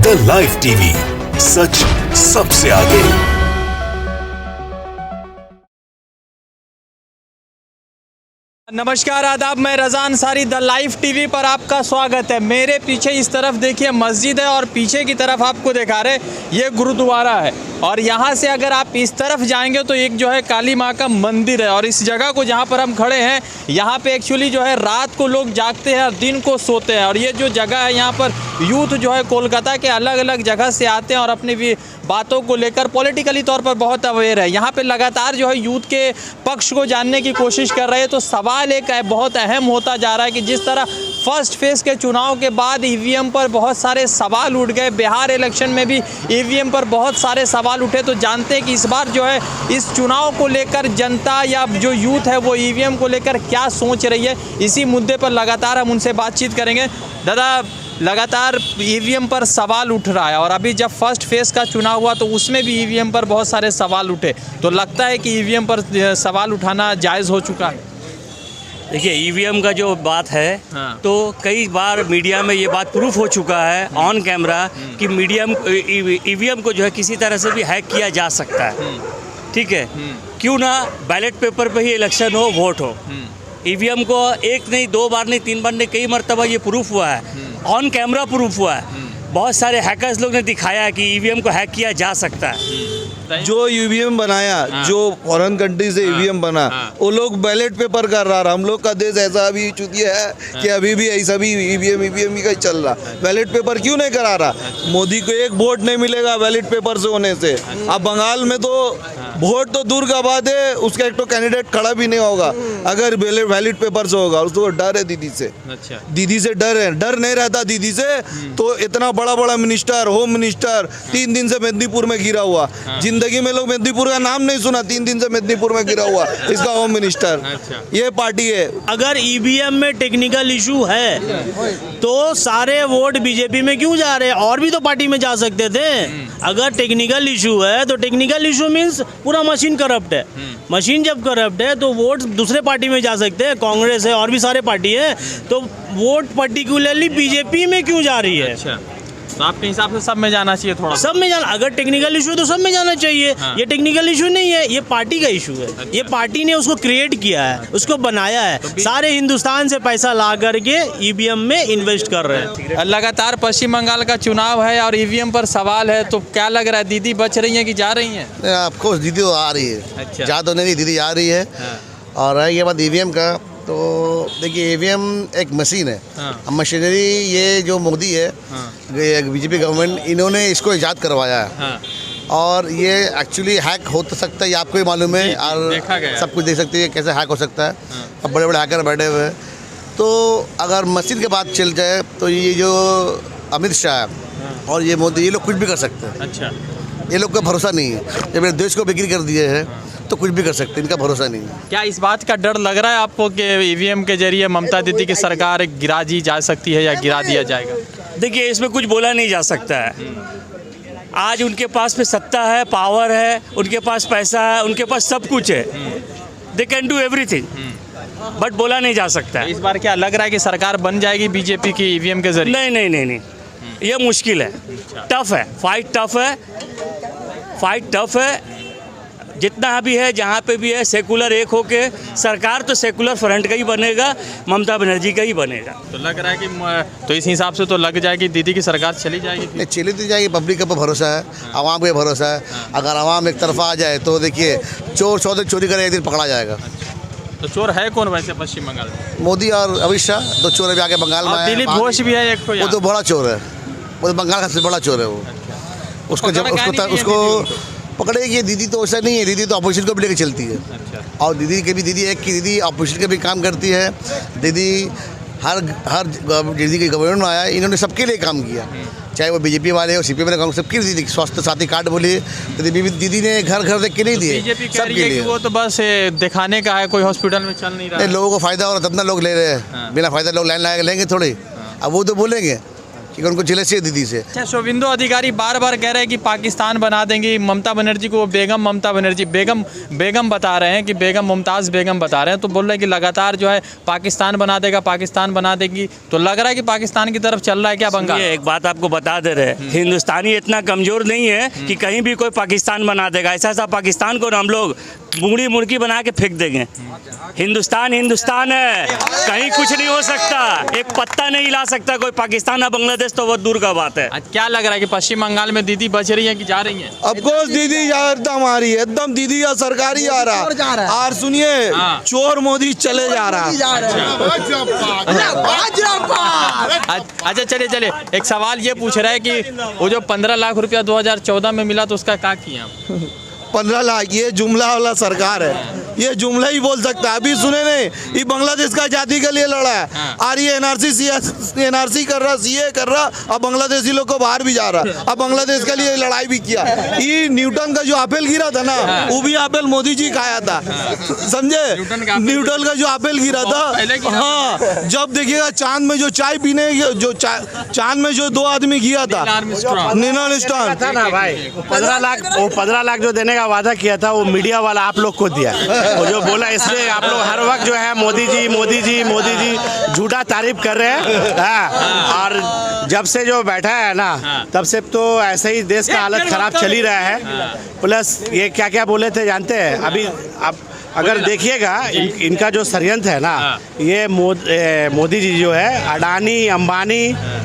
The live TV, सच सबसे आगे। नमस्कार, आदाब, मैं Raza Ansari, the live TV पर आपका स्वागत है। मेरे पीछे इस तरफ देखिए मस्जिद है और पीछे की तरफ आपको दिखा रहे ये गुरुद्वारा है। और यहाँ से अगर आप इस तरफ जाएंगे तो एक जो है काली माँ का मंदिर है। और इस जगह को जहाँ पर हम खड़े हैं यहाँ पे एक्चुअली जो है रात को लोग जागते हैं और दिन को सोते हैं। और ये जो जगह है यहाँ पर यूथ जो है कोलकाता के अलग अलग जगह से आते हैं और अपनी भी बातों को लेकर पॉलिटिकली तौर पर बहुत अवेयर है। यहाँ पे लगातार जो है यूथ के पक्ष को जानने की कोशिश कर रहे हैं। तो सवाल एक बहुत अहम होता जा रहा है कि जिस तरह फर्स्ट फेज़ के चुनाव के बाद ईवीएम पर बहुत सारे सवाल उठ गए, बिहार इलेक्शन में भी ईवीएम पर बहुत सारे सवाल उठे, तो जानते हैं कि इस बार जो है इस चुनाव को लेकर जनता या जो यूथ है वो ईवीएम को लेकर क्या सोच रही है। इसी मुद्दे पर लगातार हम उनसे बातचीत करेंगे। दादा, लगातार ईवीएम पर सवाल उठ रहा है और अभी जब फर्स्ट फेज़ का चुनाव हुआ तो उसमें भी ईवीएम पर बहुत सारे सवाल उठे, तो लगता है कि ईवीएम पर सवाल उठाना जायज़ हो चुका है। देखिए, ईवीएम का जो बात है हाँ। तो कई बार मीडिया में ये बात प्रूफ हो चुका है ऑन कैमरा कि ईवीएम को जो है किसी तरह से भी हैक किया जा सकता है। ठीक है, क्यों ना बैलेट पेपर पे ही इलेक्शन हो, वोट हो। ईवीएम को एक नहीं, दो बार नहीं, तीन बार नहीं, कई मरतबा ये प्रूफ हुआ है, ऑन कैमरा प्रूफ हुआ है। बहुत सारे हैकर्स लोग ने दिखाया है कि ईवीएम को हैक किया जा सकता है। जो ईवीएम बनाया, जो फॉरेन कंट्री से ईवीएम बना, वो लोग बैलेट पेपर कर रहा। हम लोग का देश ऐसा अभी चुतिया है कि अभी भी ऐसा भी ईवीएम का चल रहा। बैलेट पेपर क्यों नहीं करा रहा? मोदी को एक वोट नहीं मिलेगा बैलेट पेपर से होने से। अब बंगाल में तो वोट तो दूर का बात है, उसका एक तो कैंडिडेट खड़ा भी नहीं होगा अगर बैलेट पेपर से होगा। उसको डर है दीदी से। अच्छा, दीदी से डर है। डर नहीं रहता दीदी से तो इतना बड़ा मिनिस्टर, होम मिनिस्टर 3 दिन से मेदिनीपुर में गिरा हुआ। जिंदगी में लोग मेदिनीपुर का नाम नहीं सुना, 3 दिन से मेदिनीपुर में गिरा हुआ इसका होम मिनिस्टर। अच्छा। ये पार्टी है। अगर ईवीएम में टेक्निकल इशू है तो सारे वोट बीजेपी में क्यों जा रहे हैं? और भी तो पार्टी में जा सकते थे। अगर टेक्निकल इशू है तो टेक्निकल इशू मीन्स पूरा मशीन करप्ट है। मशीन जब करप्ट है तो वोट दूसरे पार्टी में जा सकते हैं। कांग्रेस है और भी सारे पार्टी है, तो वोट पर्टिकुलरली बीजेपी में क्यों जा रही है? अच्छा, तो आपके हिसाब से सब में जाना चाहिए थोड़ा? सब में जाना, अगर टेक्निकल इशू है तो सब में जाना चाहिए। ये टेक्निकल इशू नहीं है, ये पार्टी का इशू है। ये पार्टी ने उसको क्रिएट किया है, उसको बनाया है। सारे हिंदुस्तान से पैसा ला करके ईवीएम में इन्वेस्ट कर रहे हैं। लगातार पश्चिम बंगाल का चुनाव है और ईवीएम पर सवाल है, तो क्या लग रहा है, दीदी बच रही हैं कि जा रही हैं? ऑफकोर्स दीदी तो आ रही है। अच्छा। जा तो नहीं, दीदी आ रही है। और रही बात ईवीएम का, तो देखिए ईवीएम एक मशीन है। अब मशीनरी ये जो मोदी है, बीजेपी गवर्नमेंट, इन्होंने इसको ईजाद करवाया है। और ये एक्चुअली हैक हो तो सकता है, ये आपको ही मालूम है। और सब कुछ देख सकते हैं कैसे हैक हो सकता है। अब बड़े बड़े हैकर बैठे हुए हैं। तो अगर मशीन की बात चल जाए तो ये जो अमित शाह और ये मोदी, ये लोग कुछ भी कर सकते हैं। अच्छा, ये लोग का भरोसा नहीं है। जब देश को बिक्री कर दिए हैं तो कुछ भी कर सकते हैं, इनका भरोसा नहीं है। क्या इस बात का डर लग रहा है आपको कि ईवीएम के जरिए ममता दीदी की सरकार गिरा दी जा सकती है या गिरा दिया जाएगा? देखिए, इसमें कुछ बोला नहीं जा सकता है। आज उनके पास में सत्ता है, पावर है, उनके पास पैसा है, उनके पास सब कुछ है। They can do everything, but बोला नहीं जा सकता है। इस बार क्या लग रहा है कि सरकार बन जाएगी बीजेपी की ईवीएम के जरिए? नहीं नहीं नहीं नहीं, ये मुश्किल है, टफ है, फाइट टफ है। जितना भी है, जहाँ पे भी है, सेकुलर एक होके सरकार तो सेकुलर फ्रंट का ही बनेगा, ममता बनर्जी का ही बनेगा। तो लग रहा है कि तो इस हिसाब से तो लग जाएगी दीदी की सरकार चली जाएगी? नहीं, चली तो जाएगी। पब्लिक का भरोसा है, आवाम का भरोसा है। अगर आवाम एक तरफा आ जाए तो देखिए, चोर चोरी करे एक दिन पकड़ा जाएगा। तो चोर है कौन वैसे पश्चिम बंगाल में? मोदी और अमित शाह, 2 चोर अभी आके बंगाल में आए। दिलीप घोष भी है एक, वो तो बड़ा चोर है, वो तो बंगाल का सबसे बड़ा चोर है। वो उसको जब उसको पकड़ेगी। दीदी तो ऐसा नहीं है, दीदी तो अपोजिशन को भी लेकर चलती है। अच्छा। और दीदी के भी, दीदी एक की दीदी अपोजिशन के भी काम करती है। दीदी हर दीदी के गवर्नमेंट में आया, इन्होंने सबके लिए काम किया, चाहे वो बीजेपी वाले हो, सीपीएम ने काम, सबके लिए। दीदी स्वास्थ्य साथी कार्ड बोली तो दीदी ने घर देख के नहीं दिए, सबके लिए। वो तो बस दिखाने का है, कोई हॉस्पिटल में चल नहीं रहा। लोगों को फायदा हो रहा, तब ना लोग ले रहे हैं। बिना फायदा लोग लाइन लगा के लेंगे थोड़ी। अब वो तो बोलेंगे क्योंकि उनको जेलसी है दीदी से। अच्छा, शुभेंदु अधिकारी बार बार कह रहे हैं कि पाकिस्तान बना देंगे ममता बनर्जी को, बेगम ममता बनर्जी बेगम बता रहे हैं कि बेगम मुमताज़ बेगम बता रहे हैं, तो बोल रहे हैं कि लगातार जो है पाकिस्तान बना देगा, पाकिस्तान बना देगी। तो लग रहा है कि पाकिस्तान की तरफ चल रहा है क्या बंगाल? एक बात आपको बता दे रहे हैं, हिंदुस्तानी इतना कमज़ोर नहीं है कि कहीं भी कोई पाकिस्तान बना देगा। ऐसा पाकिस्तान को हम लोग मुड़ी मुड़की बना के फेंक देंगे। हिंदुस्तान हिंदुस्तान है, कहीं कुछ नहीं हो सकता, एक पत्ता नहीं हिला सकता कोई पाकिस्तान और बांग्लादेश तो बहुत दूर का बात है। क्या लग रहा है कि पश्चिम बंगाल में दीदी बच रही है कि जा रही है? अब कोर्स दीदी एकदम आ रही है, एकदम दीदी का सरकारी आ रहा। और सुनिए, चोर मोदी चले जा रहा। अच्छा चलिए, एक सवाल ये पूछ रहा है कि वो जो 15 लाख रुपया 2014 में मिला तो उसका क्या किया आप? 15 लाख, ये जुमला वाला सरकार है, ये जुमला ही बोल सकता है। अभी सुने नहीं, ये बांग्लादेश का आजादी के लिए लड़ा है और ये एनआरसी कर रहा, सीए कर रहा, अब बांग्लादेशी लोग को बाहर भी जा रहा, अब बांग्लादेश के लिए लड़ाई भी किया। ये न्यूटन का जो एप्पल गिरा था ना, वो भी एप्पल मोदी जी खाया था, समझे? न्यूटन का जो एप्पल गिरा था, हाँ, जब देखिएगा चांद में जो चाय पीने, जो चांद में जो 2 आदमी गया था, नील आर्मस्ट्रांग था ना भाई, 15 लाख जो देने का वादा किया था वो मीडिया वाला आप लोग को दिया, वो जो बोला, इसलिए आप लोग हर वक्त जो है मोदी जी झूठा तारीफ कर रहे हैं। हाँ, और जब से जो बैठा है ना, तब से तो ऐसे ही देश का हालत खराब चल ही रहा है। प्लस ये क्या क्या बोले थे जानते हैं? अभी अब अगर देखिएगा इनका जो षड्यंत्र है ना, ये मोदी जी जो है, अडानी अंबानी,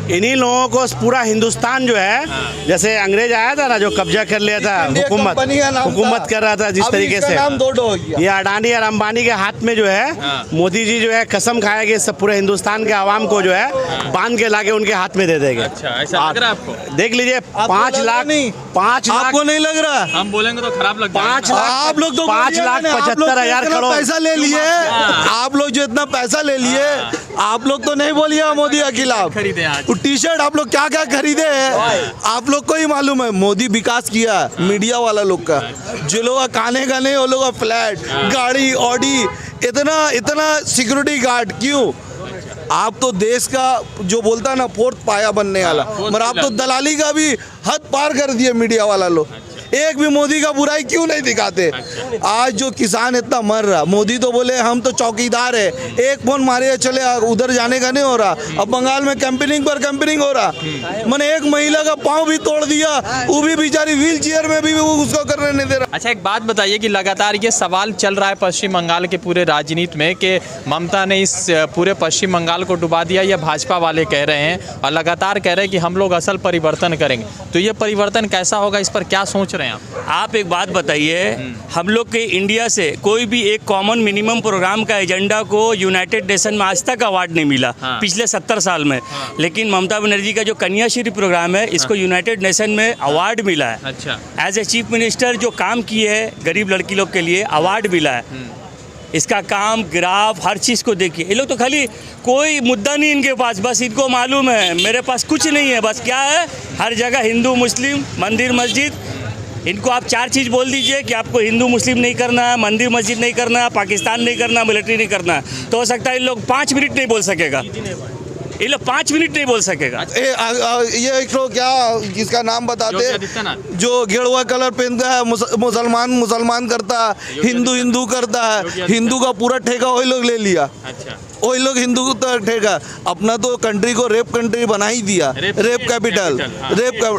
इन्हीं लोगों को पूरा हिंदुस्तान जो है, जैसे अंग्रेज आया था ना जो कब्जा कर लिया था, हुकूमत कर रहा था जिस तरीके से, ये अडानी और अंबानी के हाथ में जो है मोदी जी जो है कसम खाएंगे, सब पूरे हिंदुस्तान के आवाम को जो है बांध के लाके उनके हाथ में दे देंगे। अच्छा, ऐसा लग रहा है आपको? देख लीजिए, 5 लाख आपको नहीं लग रहा? हम बोलेंगे तो खराब लग जाएगा। 5 लाख, आप लोग तो 5,75,000 करोड़ पैसा ले लिए, आप लोग जो इतना पैसा ले लिए, आप लोग तो नहीं बोलिए मोदी के खिलाफ। खरीदे आज टी शर्ट आप लोग क्या क्या खरीदे हैं, आप लोग को ही मालूम है। मोदी विकास किया मीडिया वाला लोग का, जो लोग खाने का नहीं, वो लोग का फ्लैट, गाड़ी, ऑडी, इतना सिक्योरिटी गार्ड क्यों? आप तो देश का जो बोलता है ना 4th पाया बनने वाला, मगर आप तो दलाली का भी हद पार कर दिए मीडिया वाला लोग। एक भी मोदी का बुराई क्यों नहीं दिखाते? आज जो किसान इतना मर रहा, मोदी तो बोले हम तो चौकीदार है, एक फोन मारे चले, उधर जाने का नहीं हो रहा। अब बंगाल में कैंपेनिंग पर कैंपेनिंग हो रहा, मैंने एक महिला का पाँव भी तोड़ दिया, वो भी बेचारी व्हील चेयर में भी वो उसको करने नहीं दे रहा। अच्छा, एक बात बताइए कि लगातार ये सवाल चल रहा है पश्चिम बंगाल के पूरे राजनीति में कि ममता ने इस पूरे पश्चिम बंगाल को डुबा दिया, या भाजपा वाले कह रहे हैं और लगातार कह रहे हैं कि हम लोग असल परिवर्तन करेंगे। तो ये परिवर्तन कैसा होगा, इस पर क्या सोच रहे हैं आप एक बात बताइए, हम लोग के इंडिया से कोई भी एक कॉमन मिनिमम प्रोग्राम का एजेंडा को यूनाइटेड नेशन में आज तक अवार्ड नहीं मिला पिछले 70 साल में। लेकिन ममता बनर्जी का जो कन्याश्री प्रोग्राम है, इसको यूनाइटेड नेशन में अवार्ड मिला है। अच्छा, एज ए चीफ मिनिस्टर जो काम किए है गरीब लड़की लोग के लिए, अवार्ड मिला है। इसका काम, ग्राफ, हर चीज़ को देखिए। ये लोग तो खाली कोई मुद्दा नहीं इनके पास, बस इनको मालूम है मेरे पास कुछ नहीं है, बस क्या है, हर जगह हिंदू मुस्लिम, मंदिर मस्जिद। इनको आप 4 चीज़ बोल दीजिए कि आपको हिंदू मुस्लिम नहीं करना है, मंदिर मस्जिद नहीं करना है, पाकिस्तान नहीं करना, मिलिट्री नहीं करना है, तो हो सकता है इन लोग 5 मिनट नहीं बोल सकेगा, ये लोग 5 मिनट नहीं बोल सकेगा। ये एक तो क्या, जिसका नाम बताते, जो गेरुआ कलर पहनता है, मुसलमान करता है, हिंदू करता है, हिंदू का पूरा ठेका वही लोग ले लिया। अच्छा, वही लोग हिंदू को ठेका, अपना तो कंट्री को रेप कंट्री बना ही दिया, रेप कैपिटल।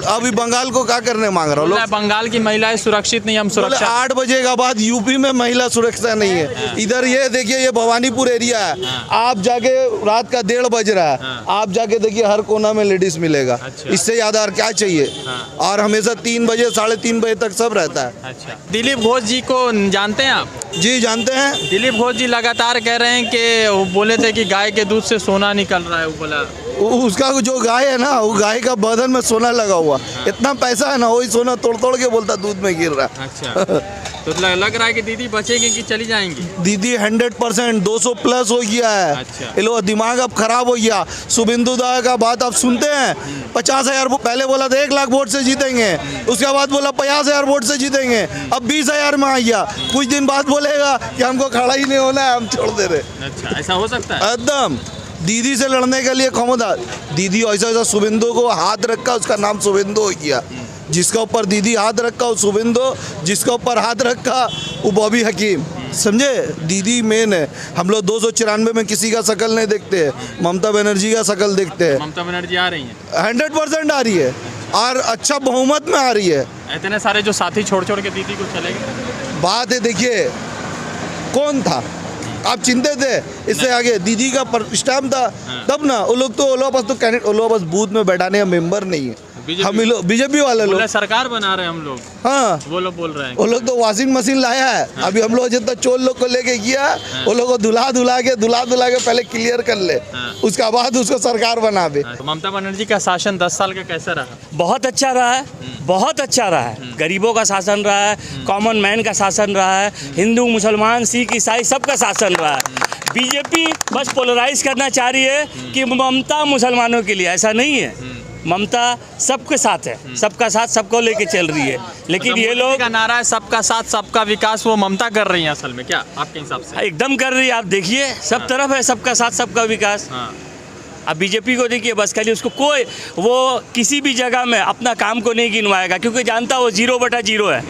अभी बंगाल को क्या करने मांग रहा लोग? बंगाल की महिलाएं सुरक्षित नहीं, हम सुरक्षा। 8 बजे के बाद यूपी में महिला सुरक्षा नहीं है। इधर ये देखिए, ये भवानीपुर एरिया है, आप जाके रात का 1:30 बज रहा है, आप जाके देखिए हर कोना में लेडीज मिलेगा। इससे ज्यादा और क्या चाहिए? और हमेशा 3 बजे 3:30 बजे तक सब रहता है। अच्छा, दिलीप घोष जी को जानते हैं आप? जी जानते हैं। दिलीप घोष जी लगातार कह रहे हैं कि वो बोले थे कि गाय के दूध से सोना निकल रहा है, वो बोला उसका जो गाय है ना, वो गाय का बदन में सोना लगा हुआ, इतना पैसा है ना, वही सोना तोड़ तोड़ के बोलता दूध में गिर रहा। अच्छा, तो लग रहा है कि दीदी बचेगी कि चली जाएंगी? दीदी 100% 200 प्लस हो गया है। अच्छा, ये लोग दिमाग अब खराब हो गया। शुभेंदु दा का बात आप सुनते हैं, 50,000 पहले बोला था 1 लाख वोट से जीतेंगे, उसके बाद बोला 50,000 वोट से जीतेंगे, अब 20,000 में आ गया। कुछ दिन बाद बोलेगा कि हमको खड़ा ही नहीं होना है, हम छोड़ दे रहे। अच्छा, ऐसा हो सकता है? एकदम दीदी से लड़ने के लिए खमोदा दीदी ऐसा ऐसा शुभेंदु को हाथ रखा, उसका नाम शुभेंदु हो गया। जिसका ऊपर दीदी हाथ रखा वो शुभेंदु, जिसका ऊपर हाथ रखा वो बॉबी हकीम। समझे, दीदी मेन है। हम लोग 294 में किसी का शकल नहीं देखते हैं, ममता बनर्जी का शकल देखते हैं। ममता बनर्जी आ रही हैं 100% आ रही है और अच्छा बहुमत में आ रही है। इतने सारे जो साथी छोड़ छोड़ के दीदी को चले गए। बात है, देखिए कौन था आप चिंतित थे, इससे आगे दीदी का स्टैम्प था तब ना। वो लोग बस तो कैंडिडेट, वो लोग बस बूथ में बैठाने का मेंबर नहीं है। हम लोग बीजेपी वाले लोग सरकार बना रहे हैं हम लोग। हाँ, वो लोग बोल रहे हैं वो लोग तो वॉशिंग मशीन लाया है। अभी हम लोग जितना चोर लोग को लेके गया, वो लोग को धुला के पहले क्लियर कर ले, उसका बाद उसको सरकार बना दे। तो ममता बनर्जी का शासन 10 साल का कैसा रहा? बहुत अच्छा रहा है, बहुत अच्छा रहा है। गरीबों का शासन रहा है, कॉमन मैन का शासन रहा है, हिंदू मुसलमान सिख ईसाई सबका शासन रहा है। बीजेपी बस पोलराइज करना चाह रही है कि ममता मुसलमानों के लिए, ऐसा नहीं है। ममता सबके साथ है, सबका साथ सबको लेके चल रही है। लेकिन ये लोग का नारा है सबका साथ सबका विकास, वो ममता कर रही है असल में, क्या आपके हिसाब से? एकदम कर रही है। आप देखिए सब तरफ है सबका साथ सबका विकास। अब बीजेपी को देखिए, बस खाली उसको कोई वो किसी भी जगह में अपना काम को नहीं गिनवाएगा, क्योंकि जानता वो 0/0 है।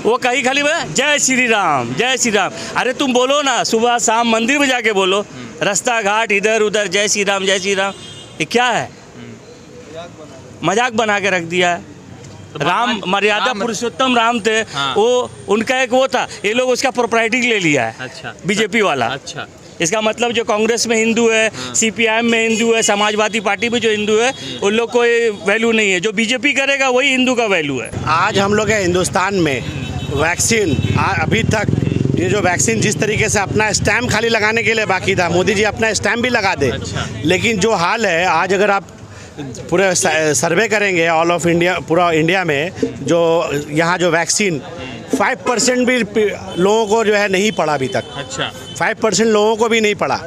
वो कहीं खाली जय श्री राम जय श्री राम। अरे तुम बोलो ना, सुबह शाम मंदिर में जाके बोलो, रास्ता घाट इधर उधर जय श्री राम जय श्री राम। ये क्या है? मजाक बना के रख दिया है। राम मर्यादा पुरुषोत्तम राम थे। वो उनका एक वो था, ये लोग उसका प्रोप्राइटी ले लिया है। अच्छा, बीजेपी वाला। अच्छा, इसका मतलब जो कांग्रेस में हिंदू है, सीपीआईएम में हिंदू है, समाजवादी पार्टी में जो हिंदू है, उन लोग को ये वैल्यू नहीं है। जो बीजेपी करेगा वही हिंदू का वैल्यू है। आज हम लोग है हिंदुस्तान में वैक्सीन अभी तक ये जो वैक्सीन जिस तरीके से अपना स्टैम्प खाली लगाने के लिए बाकी था, मोदी जी अपना स्टैम्प भी लगा दे। लेकिन जो हाल है आज, अगर आप पूरे सर्वे करेंगे ऑल ऑफ इंडिया, पूरा इंडिया में, जो यहाँ जो वैक्सीन 5% भी लोगों को जो है नहीं पड़ा अभी तक। अच्छा, 5% लोगों को भी नहीं पड़ा।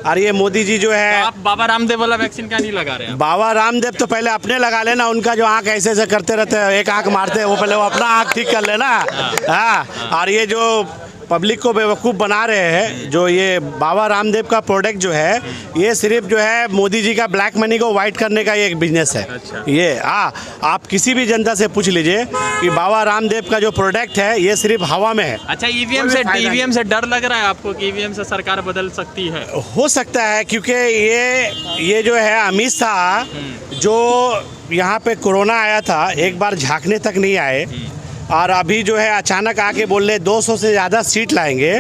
और ये मोदी जी जो है, तो आप बाबा रामदेव वाला वैक्सीन क्या नहीं लगा रहे हैं? बाबा रामदेव तो पहले अपने लगा लेना। उनका जो आँख ऐसे ऐसे करते रहते हैं, एक आँख मारते हैं, वो पहले वो अपना आँख ठीक कर लेना। हाँ, और ये जो पब्लिक को बेवकूफ़ बना रहे हैं, जो ये बाबा रामदेव का प्रोडक्ट जो है, ये सिर्फ जो है मोदी जी का ब्लैक मनी को वाइट करने का ये एक बिजनेस है। अच्छा। ये आप किसी भी जनता से पूछ लीजिए कि बाबा रामदेव का जो प्रोडक्ट है ये सिर्फ हवा में है। अच्छा, ईवीएम से डर लग रहा है आपको कि ईवीएम से सरकार बदल सकती है? हो सकता है, क्योंकि ये जो है अमित शाह जो यहाँ पे कोरोना आया था, एक बार झांकने तक नहीं आए, और अभी जो है अचानक आके बोल रहे 200 से ज़्यादा सीट लाएंगे।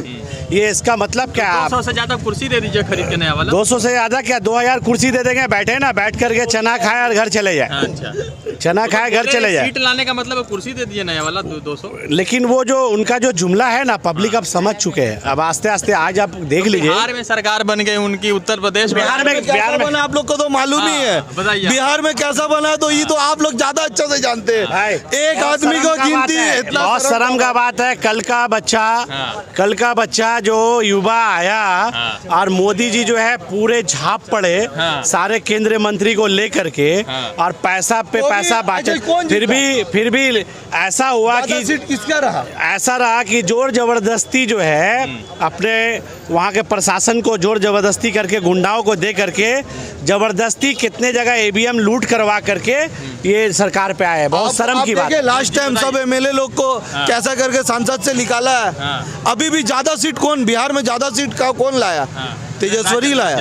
ये इसका मतलब क्या है? 200 से ज़्यादा कुर्सी दे दीजिए खरीद के नया वाला। 200 से ज़्यादा क्या, 2000 कुर्सी दे देंगे, बैठे ना, बैठ करके चना खाए और घर चले जाए। अच्छा, चना खाए घर चले जाए। सीट लाने का मतलब कुर्सी दे दीजिए नया वाला 200। लेकिन वो जो उनका जो जुमला है ना, पब्लिक अब समझ चुके हैं। अब आस्ते आस्ते आज आप देख लीजिए, बिहार में सरकार बन गई उनकी, उत्तर प्रदेश बिहार में बना आप लोग को तो मालूम ही है। बताइए बिहार में कैसा बना है, तो ये तो आप लोग ज्यादा अच्छा से जानते हैं। एक आदमी को गिनती इतना बहुत शर्म का बात है। कल का बच्चा जो युवा आया और मोदी जी जो है पूरे झाप पड़े सारे केंद्रीय मंत्री को लेकर के, और पैसा पे पैसा बांटे। फिर भी ऐसा हुआ कि किसका रहा, ऐसा रहा कि जोर जबरदस्ती जो है अपने वहाँ के प्रशासन को जोर जबरदस्ती करके, गुंडाओं को दे करके जबरदस्ती कितने जगह ईवीएम लूट करवा करके ये सरकार पे आए। बहुत शर्म की बात है। लास्ट टाइम सब एमएलए लोग को कैसा करके सांसद से निकाला है। अभी भी ज्यादा सीट कौन, बिहार में ज्यादा सीट का कौन लाया? तेजस्वी लाया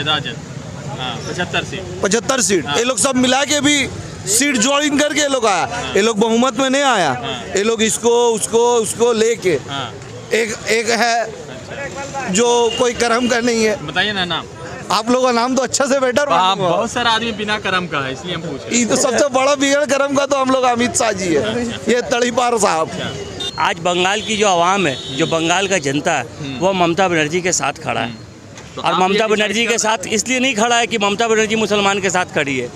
75 सीट। ये लोग सब मिला के भी सीट ज्वाइन करके ये लोग आया। ये लोग बहुमत में नहीं आया, ये लोग इसको उसको लेके एक है जो कोई कर्म का नहीं है। बताइए ना नाम। आप लोगों का नाम तो अच्छा से बेटर। बहुत सारा आदमी बिना कर्म का है, इसलिए हम पूछ रहे हैं। ये तो सबसे बड़ा बिगड़ कर्म का तो हम लोग अमित शाह जी है, ये तड़ीपार साहब। आज बंगाल की जो आवाम है, जो बंगाल का जनता है, वो ममता बनर्जी के साथ खड़ा है। और ममता बनर्जी के साथ इसलिए नहीं खड़ा है कि ममता बनर्जी मुसलमान के साथ खड़ी है।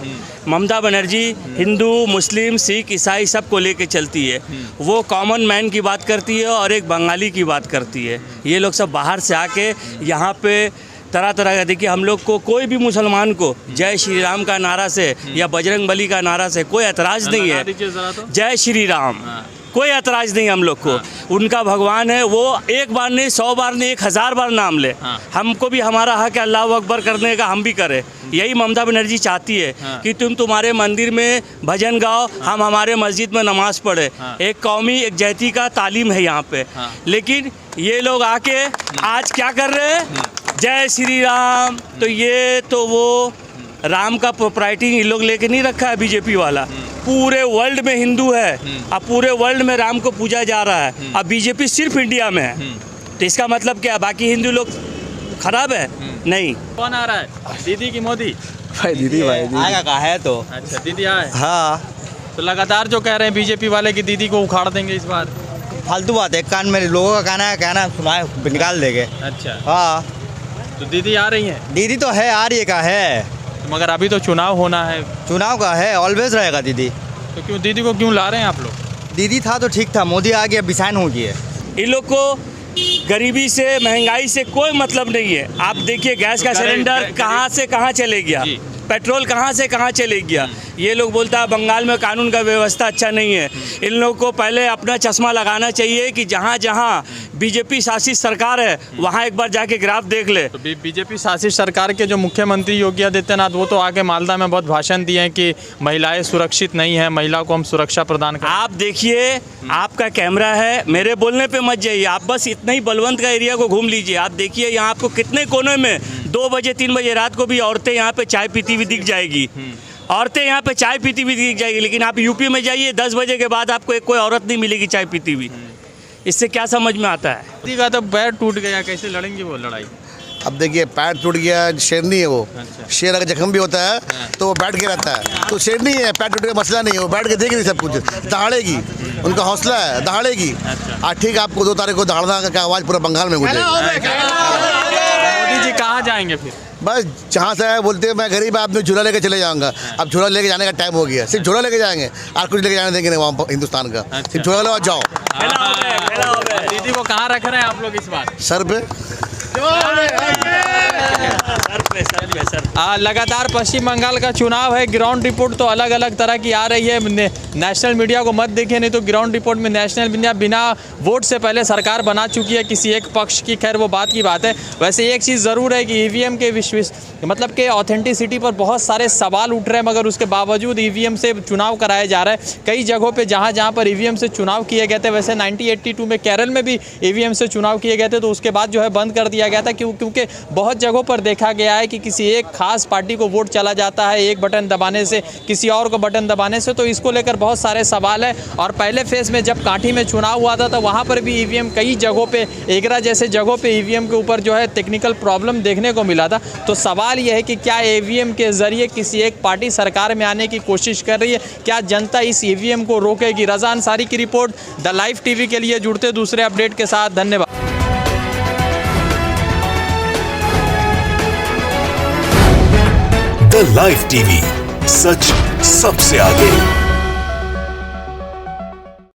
ममता बनर्जी हिंदू मुस्लिम सिख ईसाई सब को लेके चलती है। वो कॉमन मैन की बात करती है और एक बंगाली की बात करती है। ये लोग सब बाहर से आके यहाँ पे तरह तरह का, देखिए हम लोग को कोई भी मुसलमान को जय श्री राम का नारा से या बजरंग बली का नारा से कोई एतराज़ नहीं है। जय श्री राम, कोई ऐतराज़ नहीं हम लोग को। उनका भगवान है, वो एक बार नहीं 100 बार नहीं 1000 बार नाम ले। हमको भी हमारा हक है अल्लाह अकबर करने का, हम भी करें। यही ममता बनर्जी चाहती है कि तुम तुम्हारे मंदिर में भजन गाओ, हम हमारे मस्जिद में नमाज पढ़े। एक कौमी एक जाति का तालीम है यहाँ पे। लेकिन ये लोग आके आज क्या कर रहे हैं, जय श्री राम, तो ये तो वो राम का प्रोप्राइटी इन लोग लेके नहीं रखा है बीजेपी वाला। पूरे वर्ल्ड में हिंदू है, अब पूरे वर्ल्ड में राम को पूजा जा रहा है। अब बीजेपी सिर्फ इंडिया में है, तो इसका मतलब क्या, बाकी हिंदू लोग खराब है? नहीं। कौन आ रहा है, दीदी की मोदी? भाई दीदी आएगा कहा है तो। अच्छा, दीदी आए। हाँ, तो लगातार जो कह रहे हैं बीजेपी वाले कि दीदी को उखाड़ देंगे इस बार। फालतू बात है, कान में लोगों का कहना सुनाए निकाल देंगे। अच्छा, हाँ, तो दीदी आ रही हैं? दीदी तो है, आ रही है का है, मगर अभी तो चुनाव होना है। चुनाव का है, ऑलवेज रहेगा दीदी। तो क्यों दीदी को क्यों ला रहे हैं आप लोग? दीदी था तो ठीक था, मोदी आ गया बिसाइन हो गई है। इन लोग को गरीबी से महंगाई से कोई मतलब नहीं है। आप देखिए गैस का सिलेंडर कहाँ से कहाँ चले गया, पेट्रोल कहाँ से कहाँ चले गया। ये लोग बोलता है बंगाल में कानून का व्यवस्था अच्छा नहीं है। इन लोगों को पहले अपना चश्मा लगाना चाहिए कि जहाँ जहाँ बीजेपी शासित सरकार है वहाँ एक बार जाके ग्राफ देख ले। तो बीजेपी शासित सरकार के जो मुख्यमंत्री योगी आदित्यनाथ, वो तो आके मालदा में बहुत भाषण दिए हैं कि महिलाएं सुरक्षित नहीं है, महिला को हम सुरक्षा प्रदान करें। आप देखिए, आपका कैमरा है, मेरे बोलने पे मत जाइए, आप बस इतना ही बलवंत का एरिया को घूम लीजिए। आप देखिए यहाँ आपको कितने कोने में 2 बजे 3 बजे रात को भी औरतें यहाँ पे चाय पीती हुई दिख जाएगी। औरतें यहाँ पे चाय पीती हुई दिख जाएगी। लेकिन आप यूपी में जाइए 10 बजे के बाद आपको कोई औरत नहीं मिलेगी चाय पीती हुई। इससे क्या समझ में आता है? दीदी का तो पैर टूट गया, कैसे लड़ेंगे वो लड़ाई? अब देखिए पैर टूट गया, शेरनी है वो। अच्छा। शेर अगर जख्म भी होता है तो वो बैठ के रहता है, तो शेरनी है, पैर टूट का मसला नहीं है, वो बैठ के देखेगी सब कुछ, दहाड़ेगी, उनका हौसला है, दहाड़ेगी। ठीक है, आपको 2 तारीख को दहाड़ना का आवाज़ पूरा बंगाल में गूंजेगी। मोदी जी कहाँ जाएंगे फिर? बस जहाँ से आए बोलते हैं मैं गरीब आदमी, झूला लेके चले जाऊंगा। अब झूला लेके जाने का टाइम हो गया, सिर्फ झूला लेके जाएंगे और कुछ लेके जाने देंगे नहीं वहाँ हिंदुस्तान का। सिर्फ झूला लो और जाओ। दीदी को कहाँ रख रहे हैं आप लोग इस बार? सर पे। लगातार पश्चिम बंगाल का चुनाव है। ग्राउंड रिपोर्ट तो अलग अलग तरह की आ रही है। नेशनल मीडिया को मत देखिए, नहीं तो ग्राउंड रिपोर्ट में नेशनल मीडिया बिना वोट से पहले सरकार बना चुकी है किसी एक पक्ष की। खैर वो बात की बात है। वैसे एक चीज़ ज़रूर है कि ईवीएम के मतलब के ऑथेंटिसिटी पर बहुत सारे सवाल उठ रहे हैं, मगर उसके बावजूद ईवीएम से चुनाव कराया जा रहा है। कई जगहों पे जहाँ पर ईवीएम से चुनाव किए गए थे, वैसे 1982 में केरल में भी ईवीएम से चुनाव किए गए थे, तो उसके बाद जो है बंद कर दिया गया था क्योंकि बहुत जगहों पर देखा गया है कि किसी एक खास पार्टी को वोट चला जाता है एक बटन दबाने से, किसी और को बटन दबाने से। तो इसको लेकर बहुत सारे सवाल है। और पहले फेज़ में जब कांठी में चुनाव हुआ था तो वहाँ पर भी ईवीएम कई जगहों पे, एगरा जैसे जगहों पे ईवीएम के ऊपर जो है टेक्निकल प्रॉब्लम देखने को मिला था। तो सवाल यह है कि क्या ईवीएम के ज़रिए किसी एक पार्टी सरकार में आने की कोशिश कर रही है? क्या जनता इस ईवीएम को रोकेगी? रज़ा अंसारी की रिपोर्ट, द लाइव टीवी के लिए जुड़ते दूसरे अपडेट के साथ। धन्यवाद। द लाइव टीवी, सच सबसे आगे।